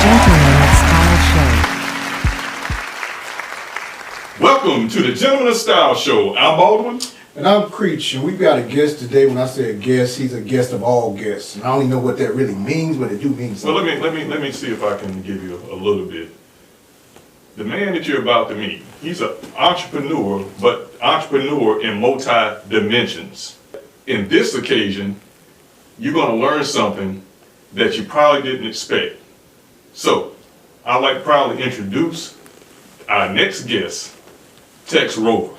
Gentleman Style Show. Welcome to the Gentleman Style Show. I'm Baldwin. And I'm Creech, and we've got a guest today. When I say a guest, he's a guest of all guests. And I don't even know what that really means, but it do mean something. Well, let me see if I can give you a little bit. The man that you're about to meet, he's an entrepreneur, but entrepreneur in multi-dimensions. In this occasion, you're going to learn something that you probably didn't expect. So, I'd like to proudly introduce our next guest, Tex Rover.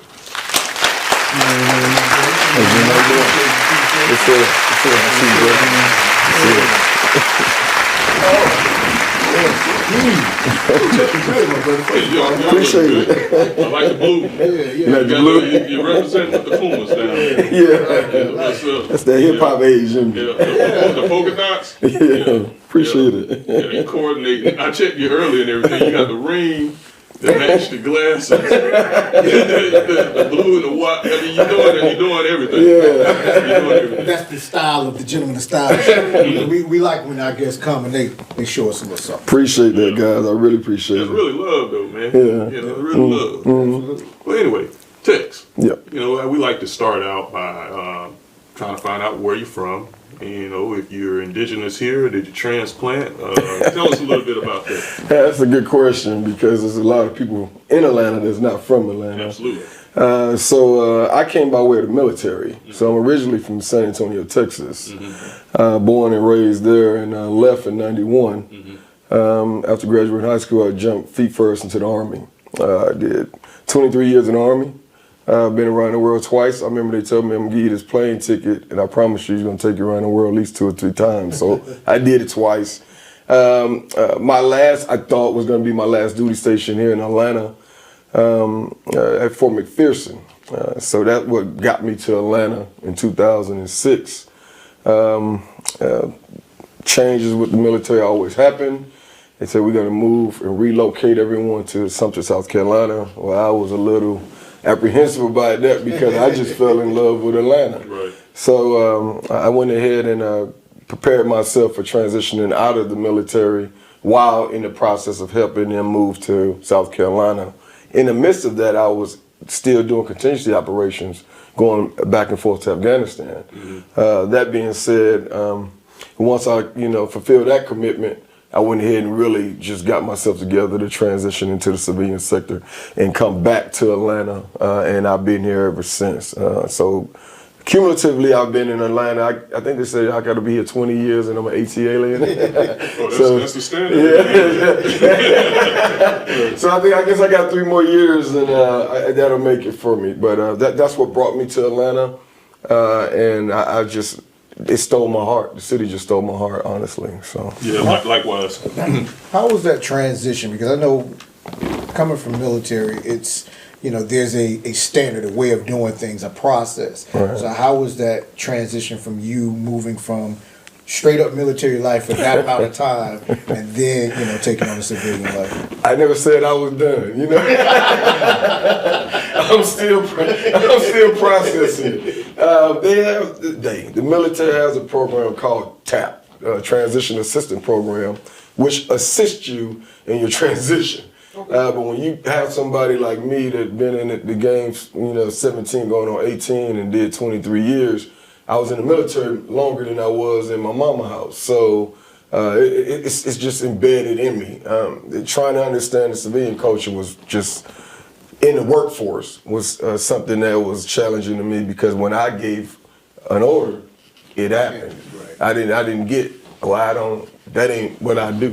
Appreciate it. I like the blue. You like the blue? You represent the Pumas down there. Yeah. That's that hip hop age. The polka dots. Yeah. Appreciate it. Yeah, you coordinating. I checked you earlier and everything. You got the ring that match the glasses, the blue and the white. I mean, you're doing everything. Yeah. You're doing everything. That's the style of the Gentleman Style Show. we like when our guests come and they show us a little something. Appreciate that, guys. I really appreciate It's it. really love, though, man. Yeah. You know, really love. Well, anyway, Tex. Yeah. You know, we like to start out by trying to find out where you're from. And, you know, if you're indigenous here, did you transplant? Tell us a little bit about that. That's a good question because there's a lot of people in Atlanta that's not from Atlanta. Absolutely. So I came by way of the military. So I'm originally from San Antonio, Texas. Born and raised there and left in '91. After graduating high school, I jumped feet first into the Army. I did 23 years in the Army. I've been around the world twice. I remember they told me I'm gonna give you this plane ticket, and I promise you, he's gonna take you around the world at least 2 or 3 times. So I did it twice. My last, I thought, was gonna be my last duty station here in Atlanta at Fort McPherson. So that's what got me to Atlanta in 2006. Changes with the military always happen. They said we're gonna move and relocate everyone to Sumter, South Carolina. Well, I was a little apprehensive about that because I just fell in love with Atlanta. Right. So I went ahead and prepared myself for transitioning out of the military while in the process of helping them move to South Carolina. In the midst of that, I was still doing contingency operations, going back and forth to Afghanistan. That being said, once I fulfilled that commitment, I went ahead and really just got myself together to transition into the civilian sector and come back to Atlanta, and I've been here ever since. So cumulatively, I've been in Atlanta. I think they say I got to be here 20 years and I'm an AT alien. That's the standard. Yeah. So I guess I got 3 more years and that'll make it for me. But that's what brought me to Atlanta, and it stole my heart. The city just stole my heart, honestly. So Yeah, likewise. How was that transition? Because I know coming from military, it's, there's a standard, a way of doing things, a process. Right. So how was that transition from you moving from straight up military life for that amount of time and then, taking on a civilian life? I never said I was done, I'm still processing it. The military has a program called TAP, Transition Assistance Program, which assists you in your transition. But when you have somebody like me that's been in the game, 17 going on 18 and did 23 years, I was in the military longer than I was in my mama's house. So it's just embedded in me. Trying to understand the civilian culture was just, in the workforce, was something that was challenging to me because when I gave an order, it happened. Right. I didn't get, that ain't what I do.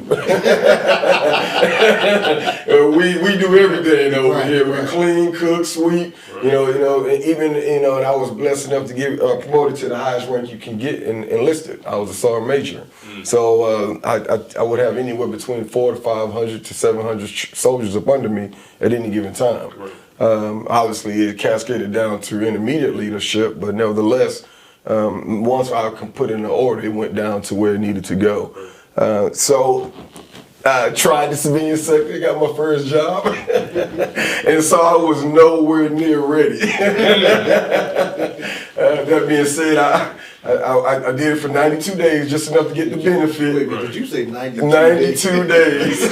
we do everything over here. We clean, cook, sweep, and even, and I was blessed enough to get promoted to the highest rank you can get enlisted. I was a sergeant major. So I would have anywhere between 400 to 500 to 700 soldiers up under me at any given time. Obviously, it cascaded down to intermediate leadership, but nevertheless, once I could put in the order, it went down to where it needed to go. So I tried the civilian sector, got my first job, and so I was nowhere near ready. That being said, I did it for 92 days, just enough to get the benefit. Did you say 92 92 days.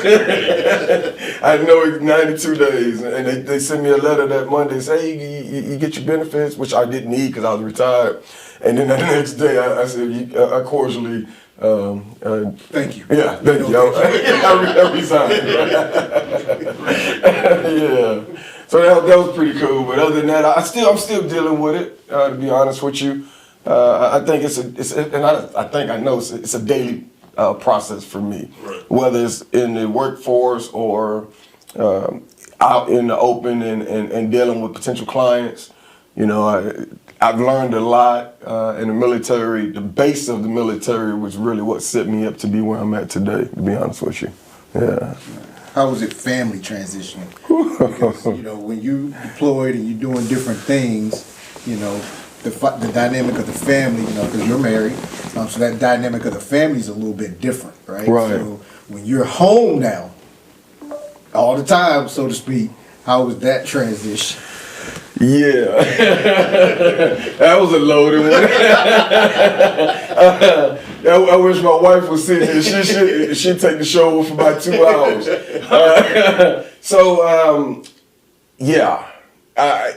I know it's 92 days. And they sent me a letter that Monday, say, hey, you get your benefits, which I didn't need because I was retired. And then the next day, I said, I cordially, Thank you. yeah, thank you. I resigned. Yeah. So that was pretty cool. But other than that, I'm still dealing with it, to be honest with you. I think it's a daily process for me, Right. whether it's in the workforce or out in the open and dealing with potential clients. You know, I've learned a lot in the military. The base of the military was really what set me up to be where I'm at today, to be honest with you. Yeah. How was it family transitioning? Because, you know, when you deployed and you're doing different things, you know, the dynamic of the family, you know, because you're married, so that dynamic of the family is a little bit different, right? Right. So when you're home now, all the time, so to speak, how was that transition? Yeah, that was a loaded one. I wish my wife was sitting here. She'd take the show over for about 2 hours.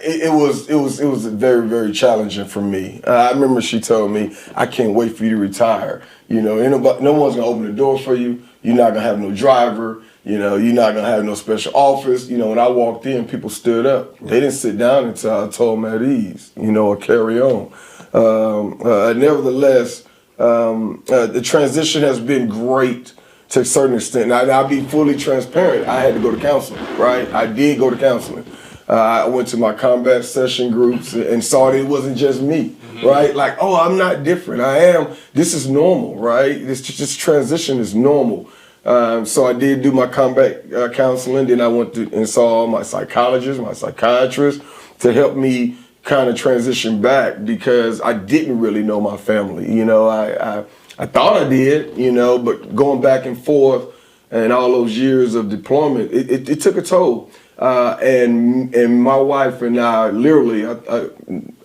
It was very, very challenging for me. I remember she told me, "I can't wait for you to retire. You know, no one's gonna open the door for you. You're not gonna have no driver. You know, you're not gonna have no special office." You know, when I walked in, people stood up. They didn't sit down until I told them at ease, you know, or carry on. Nevertheless, the transition has been great to a certain extent. Now, I'll be fully transparent. I had to go to counseling, right? I did go to counseling. I went to my combat session groups and saw that it wasn't just me, right? Like, oh, I'm not different. I am. This is normal, right? This transition is normal. So I did do my combat counseling. Then I went to and saw my psychologist, my psychiatrist, to help me kind of transition back because I didn't really know my family. You know, I thought I did, you know, but going back and forth and all those years of deployment, it took a toll. And my wife and I literally,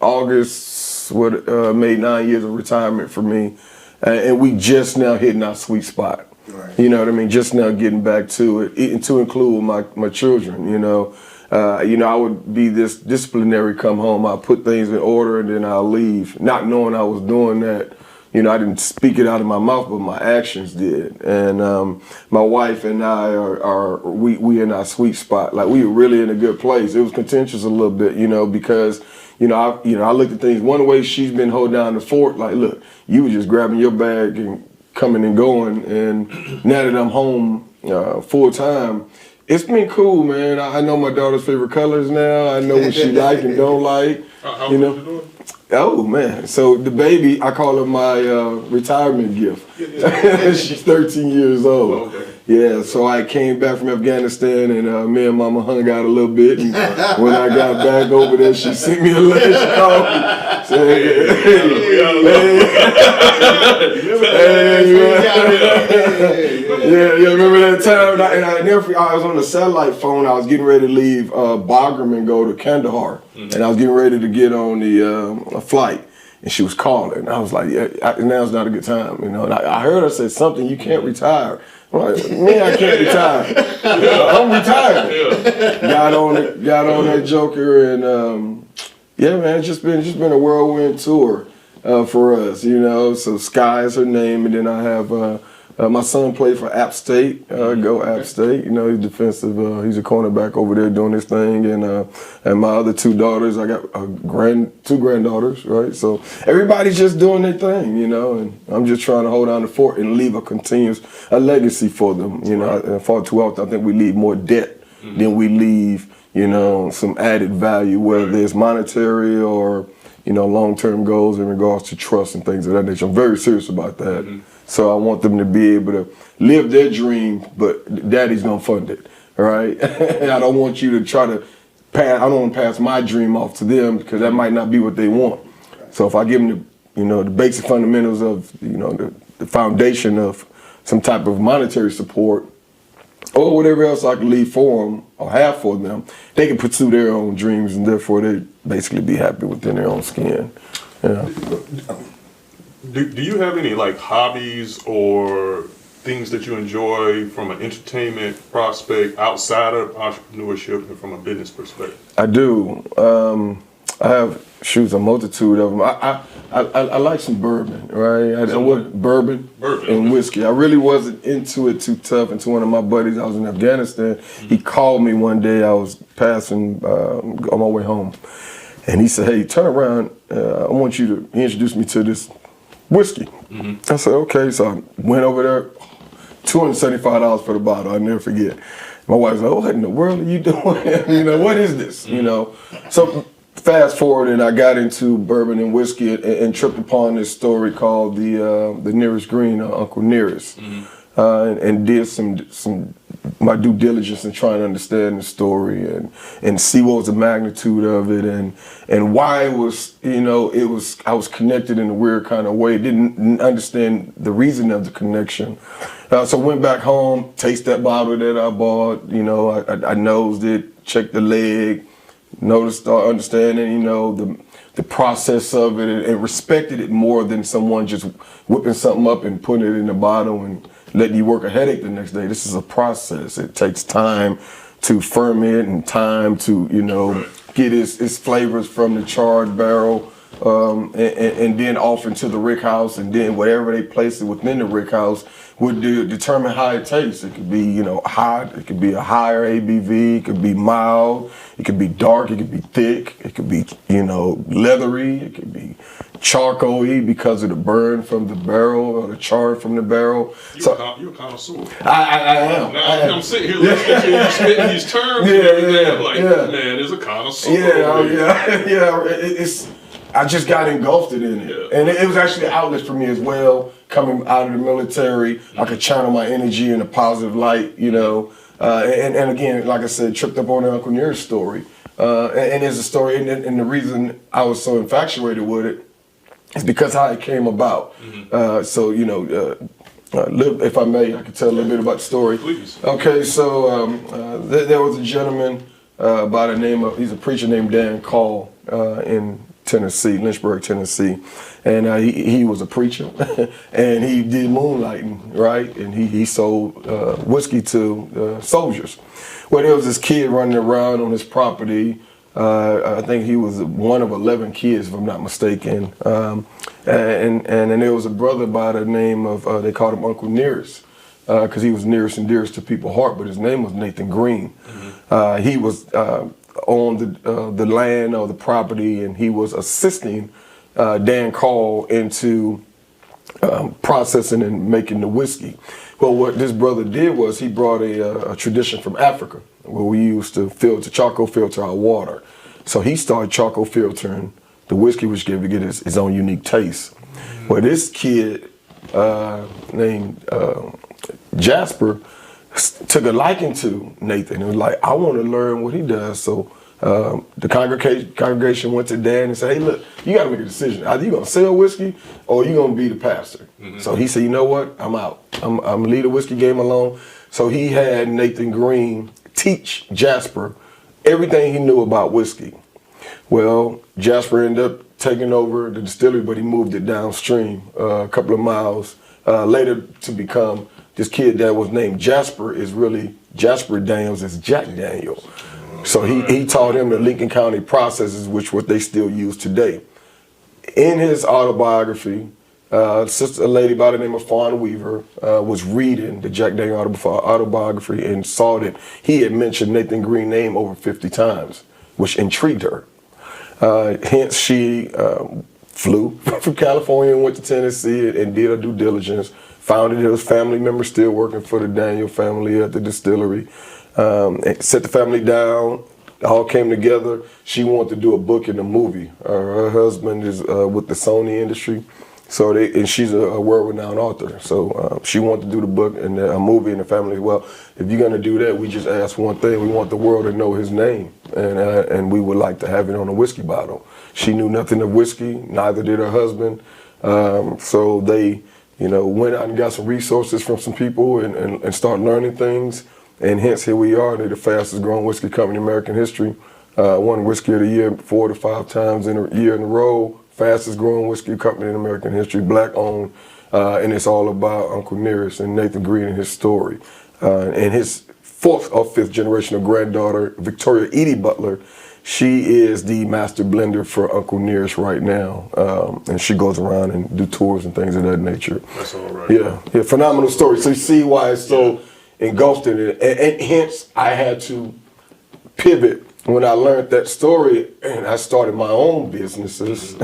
August made 9 years of retirement for me, and we just now hitting our sweet spot. Right. You know what I mean? Just now getting back to it, and to include my children. You know, I would be this disciplinary. Come home, I put things in order, and then I'll leave, not knowing I was doing that. You know, I didn't speak it out of my mouth, but my actions did. And my wife and I we in our sweet spot. Like, we were really in a good place. It was contentious a little bit, you know, because I looked at things one way. She's been holding down the fort. Like, look, you were just grabbing your bag and coming and going. And now that I'm home full time, it's been cool, man. I know my daughter's favorite colors now. I know what she like and don't like. How you know. you doing? Oh man! So the baby, I call her my retirement gift. She's 13 years old. Okay. Yeah. So I came back from Afghanistan, and me and Mama hung out a little bit. And when I got back over there, she sent me a letter. She called me. Said, yeah. Remember that time? I was on the satellite phone. I was getting ready to leave Bagram and go to Kandahar, and I was getting ready to get on the flight. And she was calling. I was like, now's not a good time, you know. And I heard her say something, you can't retire. I'm like, man, I can't retire. I'm retired. Got on that joker, and yeah, man, it's just been a whirlwind tour for us, you know. So Sky is her name, and then I have my son played for App State. Go App State. You know, he's defensive. He's a cornerback over there doing his thing, and my other 2 daughters. I got 2 granddaughters, right? So everybody's just doing their thing, you know. And I'm just trying to hold down the fort and leave a legacy for them, you know. And far too often, I think we leave more debt than we leave, you know, some added value, whether it's monetary or, you know, long-term goals in regards to trust and things of that nature. I'm very serious about that. So I want them to be able to live their dream, but daddy's gonna fund it, all right? I don't want you to try to I don't want to pass my dream off to them because that might not be what they want. So if I give them the basic fundamentals of, you know, the foundation of some type of monetary support or whatever else I can leave for them or have for them, they can pursue their own dreams and therefore they basically be happy within their own skin. Yeah. Do you have any like hobbies or things that you enjoy from an entertainment prospect outside of entrepreneurship and from a business perspective? I do. I have a multitude of them. I like some bourbon, right? Bourbon and whiskey. I really wasn't into it too tough until one of my buddies, I was in Afghanistan, he called me one day, I was passing on my way home. And he said, hey, turn around, I want you to, he introduced me to this whiskey. I said, okay, so I went over there, $275 for the bottle, I'll never forget. My wife's like, what in the world are you doing? You know, what is this? You know, so fast forward, and I got into bourbon and whiskey and tripped upon this story called the Nearest Green, Uncle Nearest, and did some my due diligence in trying to understand the story and see what was the magnitude of it and why it was, you know, I was connected in a weird kind of way. Didn't understand the reason of the connection. So went back home, taste that bottle that I bought, you know, I nosed it, checked the leg, noticed, understanding, you know, the process of it and respected it more than someone just whipping something up and putting it in a bottle and letting you work a headache the next day. This is a process. It takes time to ferment and time to, you know, get its flavors from the charred barrel and then off into the rick house, and then whatever they place it within the rick house would determine how it tastes. It could be, you know, hot, it could be a higher ABV, it could be mild, it could be dark, it could be thick, it could be, you know, leathery, it could be charcoal-y because of the burn from the barrel or the char from the barrel. You're a connoisseur. I am. Now, I'm sitting here listening to you spitting these terms and everything. Like, man, is a connoisseur. It's I just got engulfed in it. And it was actually an outlet for me as well. Coming out of the military, I could channel my energy in a positive light, you know. And again, like I said, tripped up on the Uncle Nearest story. And there's a story, and the reason I was so infatuated with it is because how it came about. So, you know, if I may, I could tell a little bit about the story. Please. Okay, so there was a gentleman by the name of, he's a preacher named Dan Call in Tennessee, Lynchburg, Tennessee, and he was a preacher, and he did moonlighting, right? And he sold whiskey to soldiers. Well, there was this kid running around on his property. I think he was one of 11 kids, if I'm not mistaken. And then there was a brother by the name of, they called him Uncle Nearest, because he was nearest and dearest to people's heart, but his name was Nathan Green. He was on the land or the property, and he was assisting Dan Call into processing and making the whiskey. Well, what this brother did was he brought a tradition from Africa where we used to charcoal filter our water. So he started charcoal filtering the whiskey, which gave it its own unique taste. Well, this kid named Jasper took a liking to Nathan and was like, I want to learn what he does. So the congregation went to Dan and said, hey, look, you got to make a decision. Either you're going to sell whiskey or you're going to be the pastor. So he said, you know what? I'm out. I'm leave the whiskey game alone. So he had Nathan Green teach Jasper everything he knew about whiskey. Well, Jasper ended up taking over the distillery, but he moved it downstream a couple of miles later to become this kid that was named Jasper is really Jasper Daniels is Jack Daniel. So he taught him the Lincoln County processes, which what they still use today. In his autobiography, a lady by the name of Fawn Weaver was reading the Jack Daniel autobiography and saw that he had mentioned Nathan Green's name over 50 times, which intrigued her. Hence, she flew from California and went to Tennessee and did her due diligence, found that there was family members still working for the Daniel family at the distillery. Set the family down, all came together. She wanted to do a book and a movie. Her husband is with the Sony industry, so and she's a world-renowned author. So she wanted to do the book and a movie, and the family, well, if you're gonna do that, we just ask one thing. We want the world to know his name, and we would like to have it on a whiskey bottle. She knew nothing of whiskey, neither did her husband. So they, you know, went out and got some resources from some people and started learning things. And hence, here we are. They're the fastest growing whiskey company in American history. Won Whiskey of the Year 4 to 5 times in a year in a row, fastest growing whiskey company in American history, black owned, and it's all about Uncle Nearest and Nathan Green and his story. And his fourth or fifth generation of granddaughter, Victoria Edie Butler, she is the master blender for Uncle Nearest right now. And she goes around and do tours and things of that nature. That's all right. Yeah, phenomenal story. So you see why it's so engulfed in it. And hence, I had to pivot when I learned that story and I started my own businesses.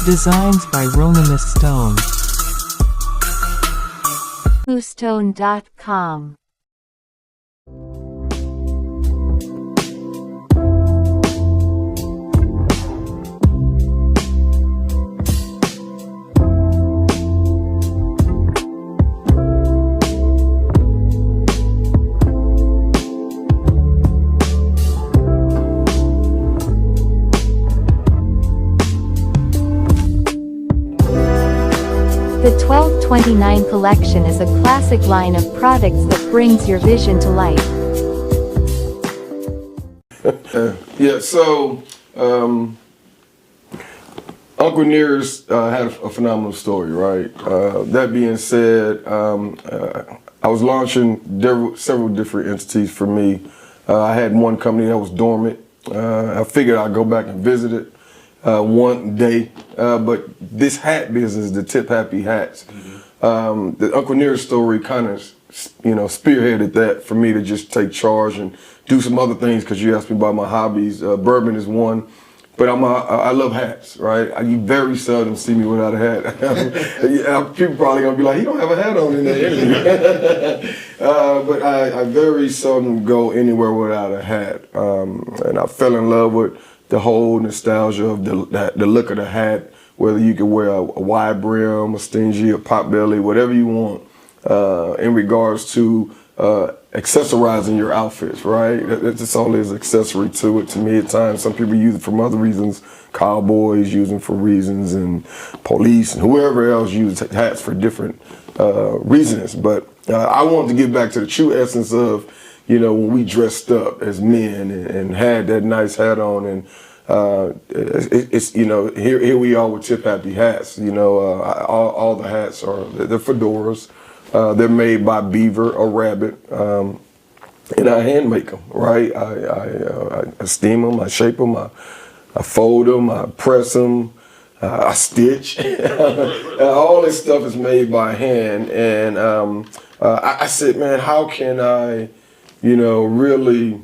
Designs by Ronimus Stone. Whostone.com The 1229 collection is a classic line of products that brings your vision to life. Uncle Nearest had a phenomenal story, right? That being said, I was launching several different entities for me. I had one company that was dormant. I figured I'd go back and visit it one day, but this hat business, the Tip Happy hats, the Uncle Nearest story kind of, spearheaded that for me to just take charge and do some other things. Because you asked me about my hobbies, bourbon is one, but I love hats, right? You very seldom see me without a hat. People probably gonna be like, he don't have a hat on in that interview. But I very seldom go anywhere without a hat, and I fell in love with the whole nostalgia of the look of the hat, whether you can wear a wide brim, a stingy, a pot belly, whatever you want, in regards to accessorizing your outfits, right? That's all there's accessory to it. To me, at times, some people use it for other reasons. Cowboys use them for reasons, and police and whoever else use hats for different reasons. But I wanted to get back to the true essence of, when we dressed up as men and had that nice hat on, and here we are with Tip Happy hats. All the hats they're fedoras. They're made by Beaver or Rabbit, and I hand make them. Right, I steam them, I shape them, I fold them, I press them, I stitch. All this stuff is made by hand, and I said, man, how can I really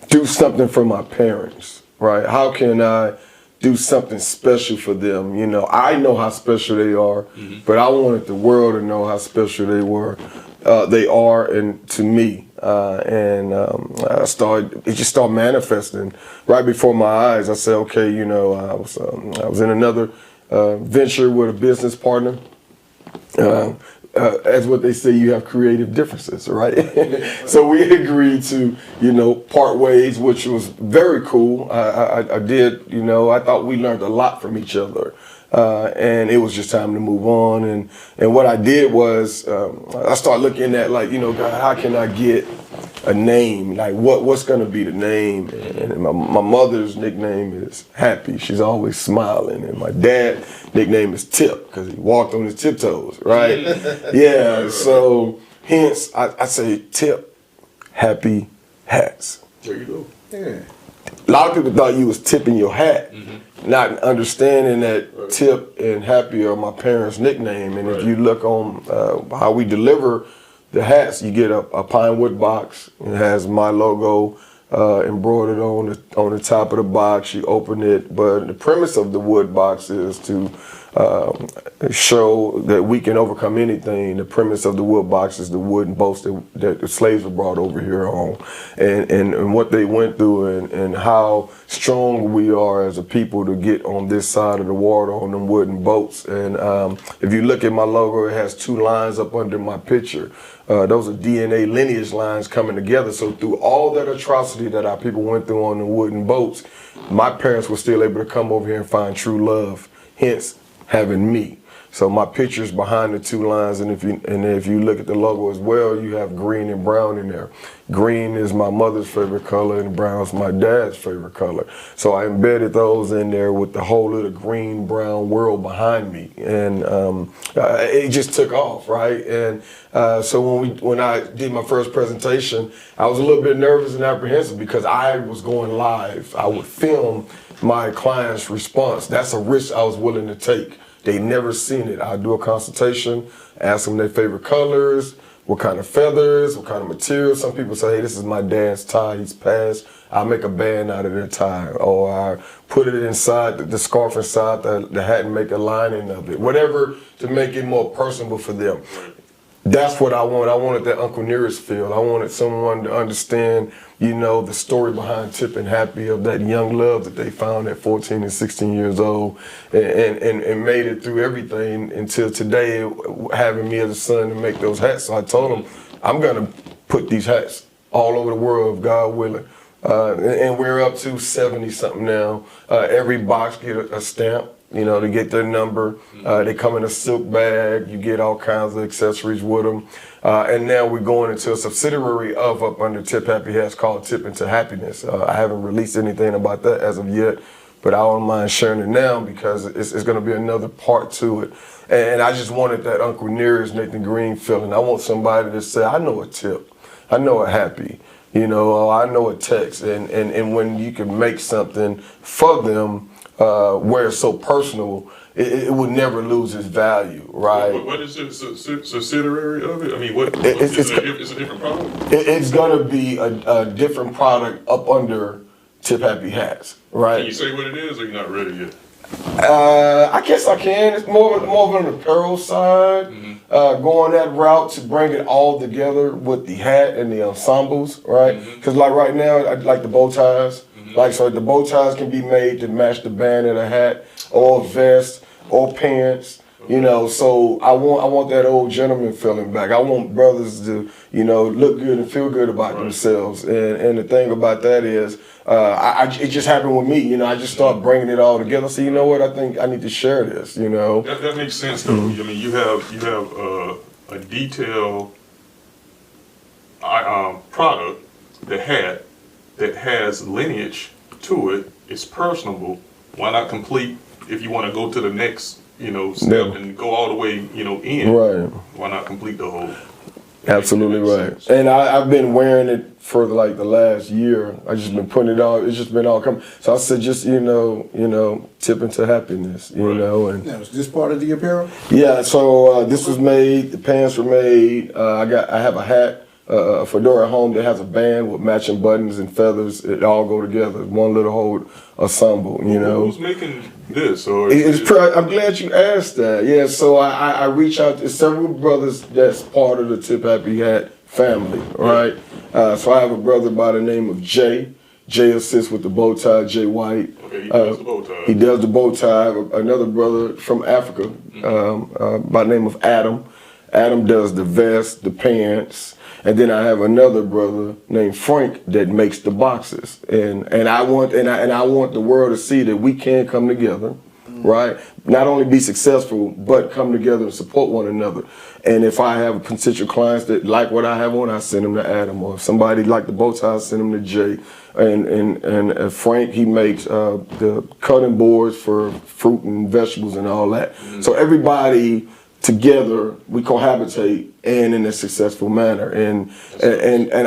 do something for my parents, right? How can I do something special for them? I know how special they are, but I wanted the world to know how special they are, and to me. It just started manifesting right before my eyes. I said, okay, I was in another venture with a business partner. As what they say, you have creative differences, right? So we agreed to, part ways, which was very cool. I did, I thought we learned a lot from each other. And it was just time to move on. And what I did was, I started looking at God, how can I get a name? Like what's gonna be the name? And my mother's nickname is Happy. She's always smiling. And my dad's nickname is Tip, because he walked on his tiptoes, right? Yeah, so hence I say Tip Happy hats. There you go. Yeah. A lot of people thought you was tipping your hat, not understanding that Tip and Happy are my parents' nickname. And if you look on how we deliver the hats, you get a pine wood box. It has my logo, embroidered on the top of the box. You open it, but the premise of the wood box is to show that we can overcome anything. The premise of the wood box is the wooden boats that the slaves were brought over here on, and what they went through, and how strong we are as a people to get on this side of the water on them wooden boats. And if you look at my logo, it has 2 lines up under my picture. Those are DNA lineage lines coming together. So through all that atrocity that our people went through on the wooden boats, my parents were still able to come over here and find true love, hence having me. So my picture's behind the 2 lines, and if you look at the logo as well, you have green and brown in there. Green is my mother's favorite color, and brown is my dad's favorite color. So I embedded those in there with the whole of the green-brown world behind me, and it just took off, right? And so when I did my first presentation, I was a little bit nervous and apprehensive because I was going live. I would film my client's response. That's a risk I was willing to take. They never seen it. I do a consultation, ask them their favorite colors, what kind of feathers, what kind of material. Some people say, hey, this is my dad's tie, he's passed. I make a band out of their tie, or I put it inside the scarf inside the hat and make a lining of it. Whatever to make it more personable for them. That's what I want. I wanted that Uncle Nearest feel. I wanted someone to understand, you know, the story behind Tip and Happy, of that young love that they found at 14 and 16 years old, and made it through everything until today, having me as a son to make those hats. So I told them, I'm gonna put these hats all over the world, if God willing. And we're up to 70 something now. Every box get a stamp, you know, to get their number. They come in a silk bag. You get all kinds of accessories with them. And now we're going into a subsidiary of up under Tip Happy Hats called Tip Into Happiness. I haven't released anything about that as of yet, but I don't mind sharing it now because it's going to be another part to it. And I just wanted that Uncle Nearest, Nathan Green feeling. I want somebody to say, I know a Tip, I know a Happy, you know, I know a Tex. And when you can make something for them, where it's so personal, it would never lose its value, right? What is it, subsidiary of it? I mean, it's a different product? It's gonna be a different product up under Tip Happy Hats, right? Can you say what it is, or you're not ready yet? I guess I can. It's more of an apparel side, going that route to bring it all together with the hat and the ensembles, right? Because like right now, I like the bow ties. Like, so the bow ties can be made to match the band of the hat, or vest, or pants, you know. So I want that old gentleman feeling back. I want brothers to, you know, look good and feel good about themselves. And the thing about that is, it just happened with me. You know, I just started bringing it all together. So you know what? I think I need to share this. You know. That makes sense though. I mean, you have a detailed product, the hat, that has lineage to it. It's personable. Why not complete, if you want to go to the next, you know, step and go all the way, you know, in. Right. Why not complete the whole? Absolutely right. Sense. And I've been wearing it for like the last year. I just been putting it on. It's just been all coming. So I said, just you know, Tip Into Happiness, you know. And now, is this part of the apparel? Yeah. So this was made. The pants were made. I have a hat. A fedora at home that has a band with matching buttons and feathers. It all go together. One little whole ensemble, you know. Who's making this? Or I'm glad you asked that. Yeah, so I reach out to several brothers that's part of the Tip Happy Hat family, right? So I have a brother by the name of Jay. Jay assists with the bow tie, Jay White. Okay, he does the bow tie. He does the bow tie. I have another brother from Africa by the name of Adam. Adam does the vest, the pants. And then I have another brother named Frank that makes the boxes, and I want the world to see that we can come together, right? Not only be successful, but come together and support one another. And if I have potential clients that like what I have on, I send them to Adam. Or if somebody like the bow tie, I send them to Jay. And Frank, he makes the cutting boards for fruit and vegetables and all that. So everybody together we cohabitate and in a successful manner, and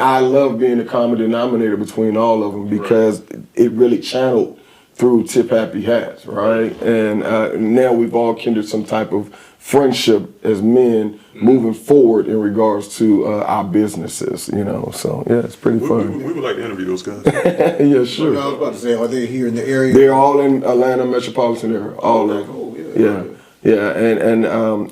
I love being the common denominator between all of them because it really channeled through Tip Happy Hats, right? And now we've all kindled some type of friendship as men moving forward in regards to our businesses, you know. So yeah, it's pretty fun. We would like to interview those guys. Yeah, sure. I was about to say, are they here in the area? They're all in Atlanta metropolitan area. All in. Oh, Yeah, and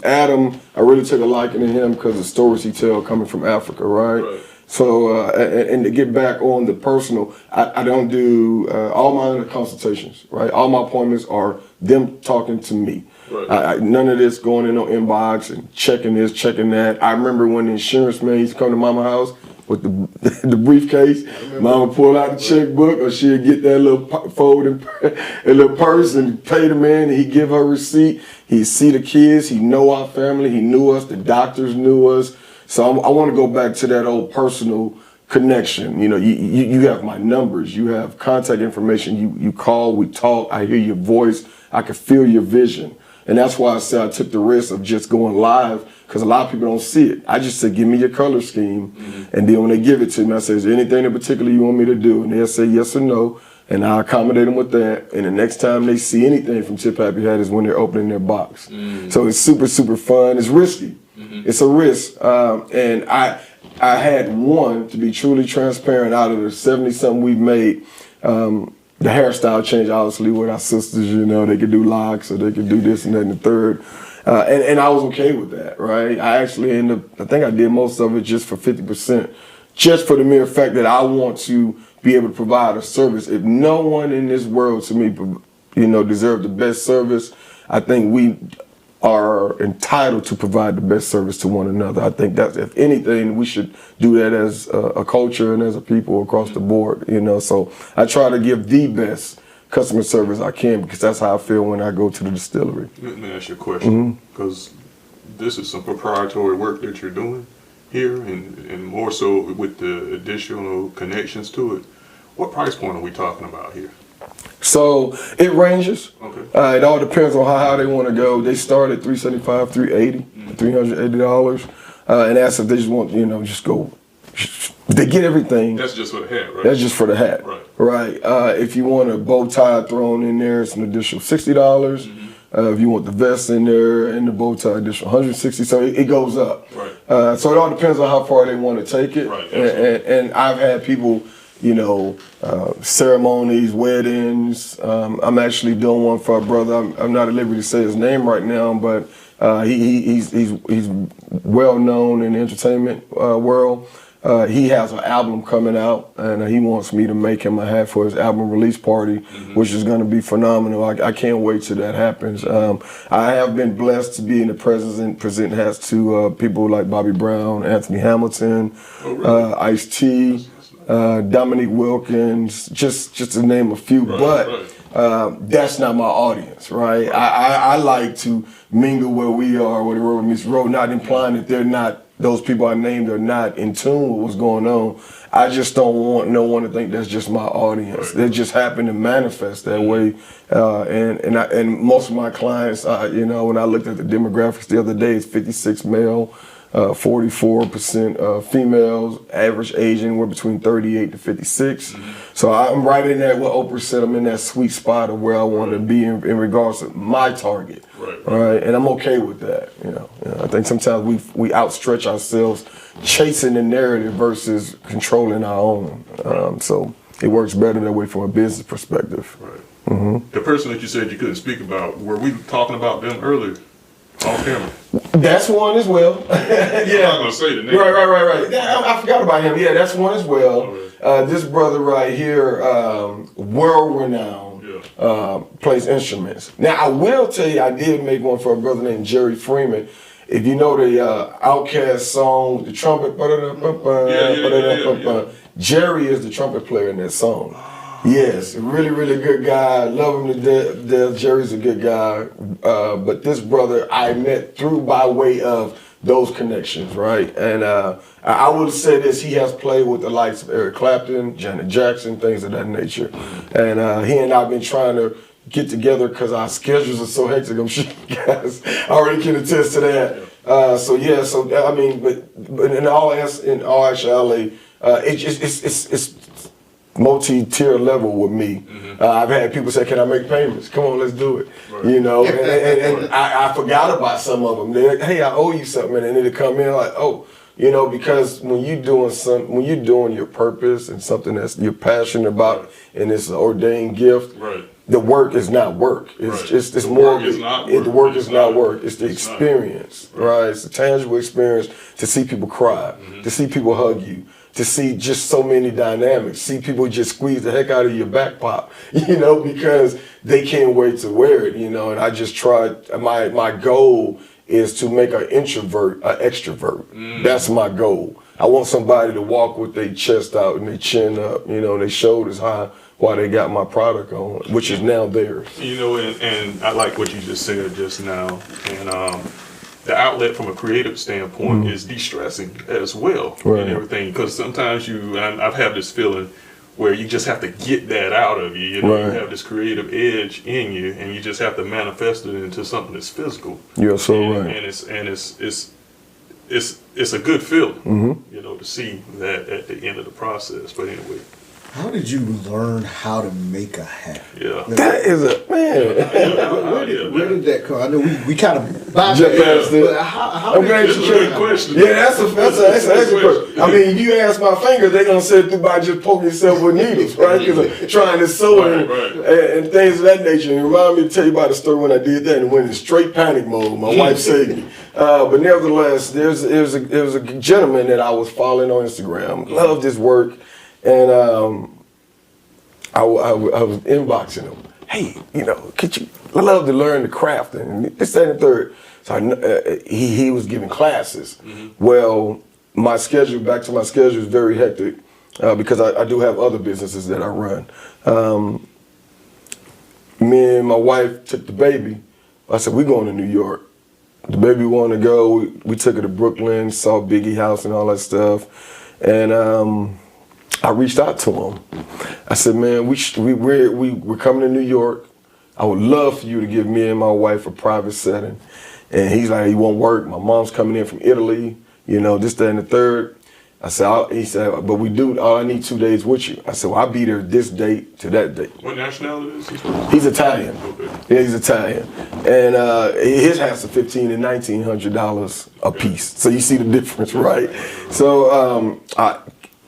Adam, I really took a liking to him because of the stories he tell coming from Africa, right? Right. So, and to get back on the personal, I don't do all my consultations, right? All my appointments are them talking to me. Right. None of this going in on inbox and checking this, checking that. I remember when the insurance man used to come to mama house with the briefcase, mama pull out the checkbook, or she'd get that little folding a little purse and pay the man, and he'd give her receipt. He'd see the kids, he know our family, he knew us, the doctors knew us. So I want to go back to that old personal connection. You know, you have my numbers, you have contact information, you call, we talk, I hear your voice, I can feel your vision. And that's why I said I took the risk of just going live, because a lot of people don't see it. I just said, give me your color scheme. And then when they give it to me, I say, is there anything in particular you want me to do? And they'll say yes or no, and I accommodate them with that. And the next time they see anything from Tip Happy Hat is when they're opening their box. So it's super, super fun. It's risky. It's a risk. And I had one, to be truly transparent, out of the 70-something we've made, the hairstyle changed, obviously, with our sisters, you know, they could do locks or they could do this and that and the third. And I was okay with that, right? I actually I think I did most of it just for 50%, just for the mere fact that I want to be able to provide a service. If no one in this world, to me, you know, deserve the best service, I think we are entitled to provide the best service to one another. I think that, if anything, we should do that as a culture and as a people across the board, you know. So I try to give the best customer service I can, because that's how I feel when I go to the distillery. Let me ask you a question, because this is some proprietary work that you're doing here, and more so with the additional connections to it. What price point are we talking about here? So it ranges. Okay. It all depends on how they want to go. They start at $375, $380, $380, and that's if they just want, you know, just go. They get everything. That's just for the hat, right? That's just for the hat. Right. If you want a bow tie thrown in there, it's an additional $60. If you want the vest in there and the bow tie, additional $160. So it goes up. Right. So it all depends on how far they want to take it. Right. And I've had people, you know, ceremonies, weddings. I'm actually doing one for a brother. I'm not at liberty to say his name right now, but he's well known in the entertainment world. He has an album coming out, and he wants me to make him a hat for his album release party, which is going to be phenomenal. I can't wait till that happens. I have been blessed to be in the presence and present hats to people like Bobby Brown, Anthony Hamilton, Ice-T, Dominique Wilkins, just to name a few. That's not my audience, right? I like to mingle where we are, where the road meets the road, not implying that they're not, those people I named are not in tune with what's going on. I just don't want no one to think that's just my audience. They just happen to manifest that way. And most of my clients, you know, when I looked at the demographics the other day, it's 56 male, 44% females, average age anywhere between 38 to 56. So I'm right in that, what Oprah said, I'm in that sweet spot of where I want to be in regards to my target. Right. And I'm okay with that. You know, I think sometimes we outstretch ourselves chasing the narrative versus controlling our own. So it works better that way from a business perspective. Right. The person that you said you couldn't speak about, were we talking about them earlier? Off camera. That's one as well. Yeah. I'm not gonna say the name. Right. Yeah, I forgot about him. Yeah, that's one as well. This brother right here, world renowned, plays instruments. Now I will tell you, I did make one for a brother named Jerry Freeman. If you know the Outkast song, the trumpet, Jerry is the trumpet player in that song. Yes, really, really good guy. Love him to death. Jerry's a good guy. But this brother I met through by way of those connections, right? And I would say this, he has played with the likes of Eric Clapton, Janet Jackson, things of that nature. And he and I have been trying to get together because our schedules are so hectic. I'm sure you guys already can attest to that. So I mean, but in all actuality, it's multi-tier level with me. I've had people say, "Can I make payments? Come on, let's do it." You know, and I forgot about some of them. They're like, "Hey, I owe you something," and then they come in like, "Oh." You know, because when you're doing your purpose and something that you're passionate about, and it's an ordained gift, the work is not work. It's more. The work is not work. It's the experience, right? It's a tangible experience to see people cry, to see people hug you, to see just so many dynamics. See people just squeeze the heck out of your back pop, you know, because they can't wait to wear it, you know. And I just tried. My goal is to make an introvert an extrovert. That's my goal. I want somebody to walk with their chest out and their chin up, you know, their shoulders high while they got my product on, which is now theirs. You know, and I like what you just said just now. And the outlet from a creative standpoint is de-stressing as well and everything. Because sometimes I've had this feeling where you just have to get that out of you. You know, you have this creative edge in you, and you just have to manifest it into something that's physical. You're so right. And it's a good feeling, you know, to see that at the end of the process. But anyway. How did you learn how to make a hat? Yeah. That is a man. Where did that come? I know we kind of bypassed it. But how I'm did glad you That's a good question. Yeah, that's an excellent question. I mean, if you ask my fingers, they're gonna sit through by just poking yourself with needles, right? Because I'm trying to sew and things of that nature. And remind me to tell you about the story when I did that and went in straight panic mode. My wife saved me. But nevertheless, there was a gentleman that I was following on Instagram. Loved his work, and I was inboxing him. Hey, you know, I love to learn the craft and this, that, and the third. So he was giving classes. Well, my schedule is very hectic because I do have other businesses that I run. Me and my wife took the baby. I said, we're going to New York. The baby wanted to go. We took her to Brooklyn, saw Biggie House and all that stuff. And I reached out to him. I said, man, we're coming to New York. I would love for you to give me and my wife a private setting. And he's like, he won't work. My mom's coming in from Italy, you know, this, that, and the third. I said, he said, but I need 2 days with you. I said, well, I'll be there this date to that date. What nationality is he? He's Italian. Okay. Yeah, he's Italian. And his hats are $1,500 and $1,900 a piece. So you see the difference, right? So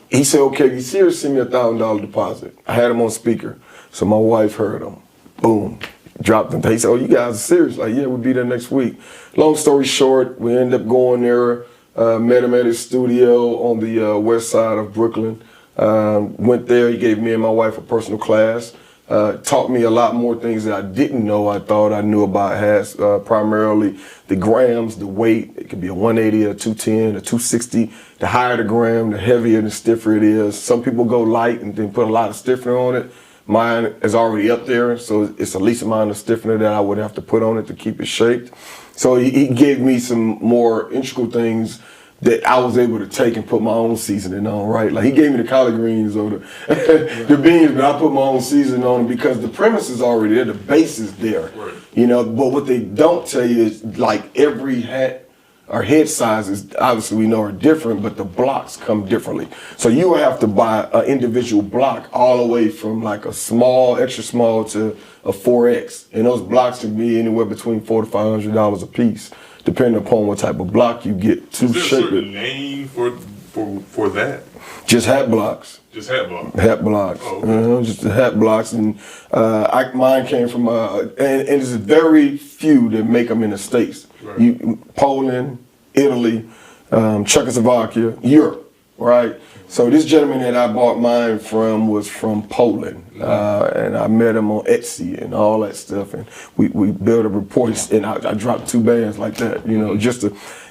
he said, okay, if you're serious, send me $1,000 deposit. I had him on speaker. So my wife heard him. Boom. Dropped him. He said, oh, you guys are serious? Like, yeah, we'll be there next week. Long story short, we ended up going there. Met him at his studio on the west side of Brooklyn. Went there, he gave me and my wife a personal class. Taught me a lot more things that I didn't know I thought I knew about hats, primarily the grams, the weight. It could be a 180, a 210, a 260. The higher the gram, the heavier and stiffer it is. Some people go light and then put a lot of stiffener on it. Mine is already up there, so it's the least amount of stiffener that I would have to put on it to keep it shaped. So he gave me some more integral things that I was able to take and put my own seasoning on, right? Like he gave me the collard greens or the beans, but I put my own seasoning on them because the premise is already there, the base is there. Right. You know, but what they don't tell you is like every hat or head sizes, obviously we know are different, but the blocks come differently. So you will have to buy an individual block all the way from like a small, extra small to a 4X. And those blocks can be anywhere between $400 to $500 a piece, depending upon what type of block you get to shape it. Is there a certain name for that? Just hat blocks. Just hat blocks? Hat blocks. Oh, okay. Just the hat blocks. And mine came from, and there's very few that make them in the States. Right. Poland, Italy, Czechoslovakia, Europe, right? So this gentleman that I bought mine from was from Poland, and I met him on Etsy and all that stuff, and we built a rapport, and I dropped 2 bands like that, you know,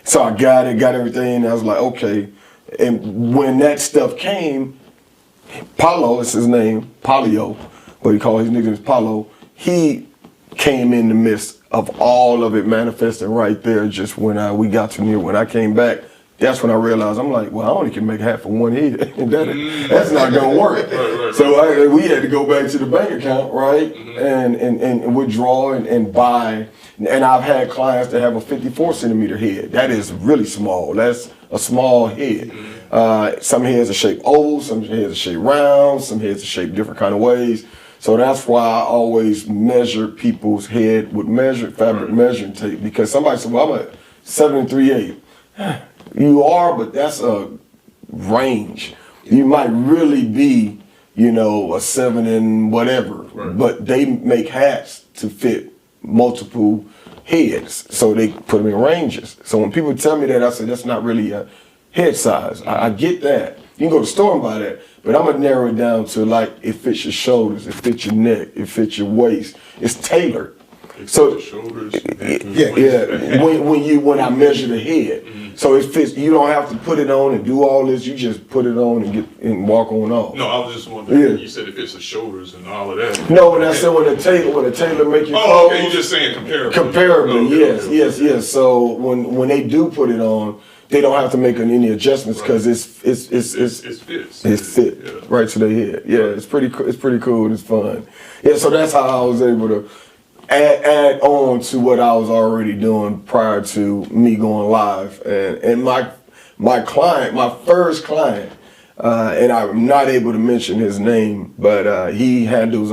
so I got everything, and I was like, okay. And when that stuff came, Paulo is his name, Polio, but he called his nickname Paulo. He came in the midst of all of it manifesting right there. Just when we got to New York, when I came back, That's when I realized, I'm like, well, I only can make half of one head. That's not gonna work. Right. So we had to go back to the bank account, right? And withdraw and buy. And I've had clients that have a 54 centimeter head. That is really small. That's a small head. Some heads are shaped oval, some heads are shaped round, some heads are shaped different kind of ways. So that's why I always measure people's head with fabric measuring tape, because somebody said, well, I'm a 7 3/8. You are, but that's a range. You might really be, a 7 and whatever, but they make hats to fit multiple heads, so they put them in ranges. So when people tell me that, I say that's not really a head size. I get that. You can go to the store and buy that, but I'm gonna narrow it down to like it fits your shoulders, it fits your neck, it fits your waist. It's tailored. So the shoulders. When I measure the head, so it fits. You don't have to put it on and do all this. You just put it on and walk on off. No, I was just wondering. You said it fits the shoulders and all of that. No, when I said when a tailor make your clothes. Oh, okay. You're just saying comparably. Comparably, yes. So when they do put it on, they don't have to make any adjustments because it fit right to their head. Yeah, it's pretty cool and it's fun. Yeah, so that's how I was able to add on to what I was already doing prior to me going live. And my client, my first client, and I'm not able to mention his name, but he handles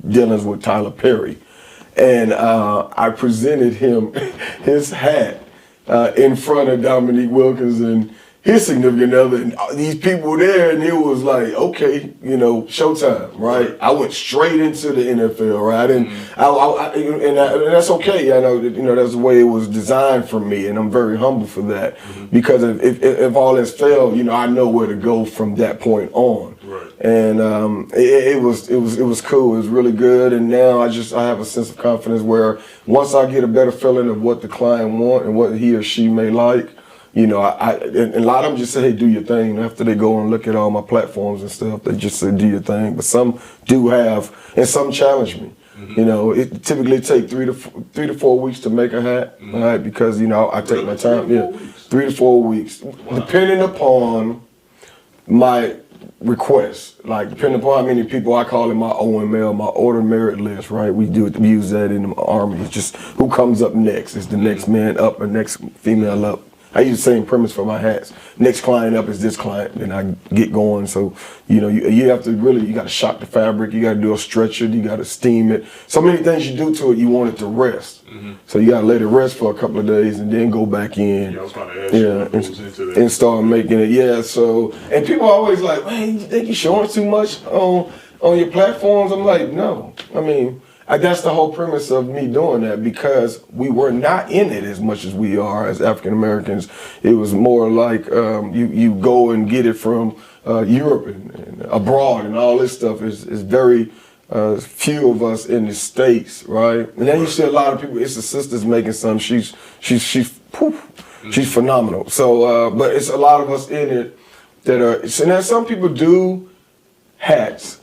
dealings with Tyler Perry. And I presented him his hat in front of Dominique Wilkins and his significant other, and these people there, and it was like, okay, showtime, right? I went straight into the NFL, right? And and that's okay. I know, that's the way it was designed for me, and I'm very humble for that, because if all has failed, I know where to go from that point on. Right. And it was cool. It was really good. And now I have a sense of confidence where once I get a better feeling of what the client want and what he or she may like, and a lot of them just say, hey, do your thing. After they go and look at all my platforms and stuff, they just say, do your thing. But some do have, and some challenge me. It typically takes 3 to 4 weeks to make a hat, right? Because, I take my time. 3 to 4 weeks, depending upon my requests. Like, depending upon how many people, I call it my OML, my order merit list, right? We use that in the Army. It's just who comes up next. It's the next man up or next female up. I use the same premise for my hats. Next client up is this client, then I get going. So, you have to you got to shock the fabric, you got to do a stretcher, you got to steam it. So many things you do to it, you want it to rest. So you got to let it rest for a couple of days and then go back in. Yeah, I was about to ask you what goes into that. And start making it. Yeah, so, and people are always like, man, you think you're showing too much on your platforms? I'm like, no. That's the whole premise of me doing that, because we were not in it as much as we are as African Americans. It was more like you go and get it from Europe and abroad, and all this stuff is very few of us in the States, right? And then you see a lot of people. It's the sisters making some. She's phenomenal. So, but it's a lot of us in it that are. So now some people do hats,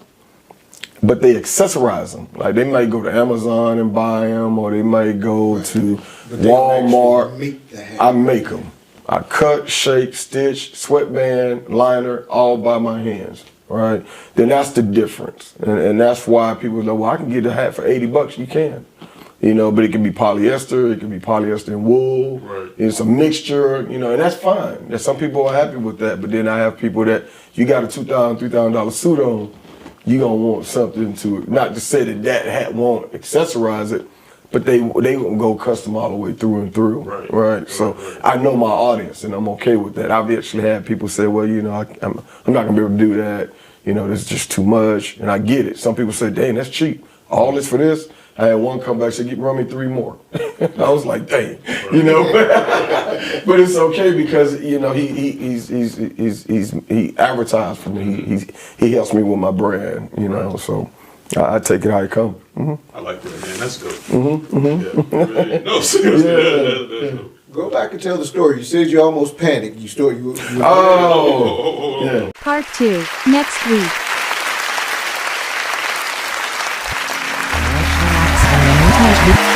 but they accessorize them. Like they might go to Amazon and buy them, or they might go to Walmart. I make them. I cut, shape, stitch, sweatband, liner, all by my hands, right? Then that's the difference. And that's why people go, well, I can get a hat for $80. You can. But it can be polyester, it can be polyester and wool. Right. It's a mixture, and that's fine. And some people are happy with that, but then I have people that you got a $2,000, $3,000 suit on, you gonna want something to, not to say that hat won't accessorize it, but they gonna go custom all the way through and through, right? So I know my audience, and I'm okay with that. I've actually had people say, well, I'm not gonna be able to do that. This is just too much, and I get it. Some people say, dang, that's cheap. All this for this? I had one come back and say, run me 3 more. I was like, dang, but it's okay because he advertised for me. He helps me with my brand, So I take it how it comes. I like that, man. That's good. Yeah, really. No, seriously, that's good. Go back and tell the story. You said you almost panicked. Yeah. Part 2, next week. Relax and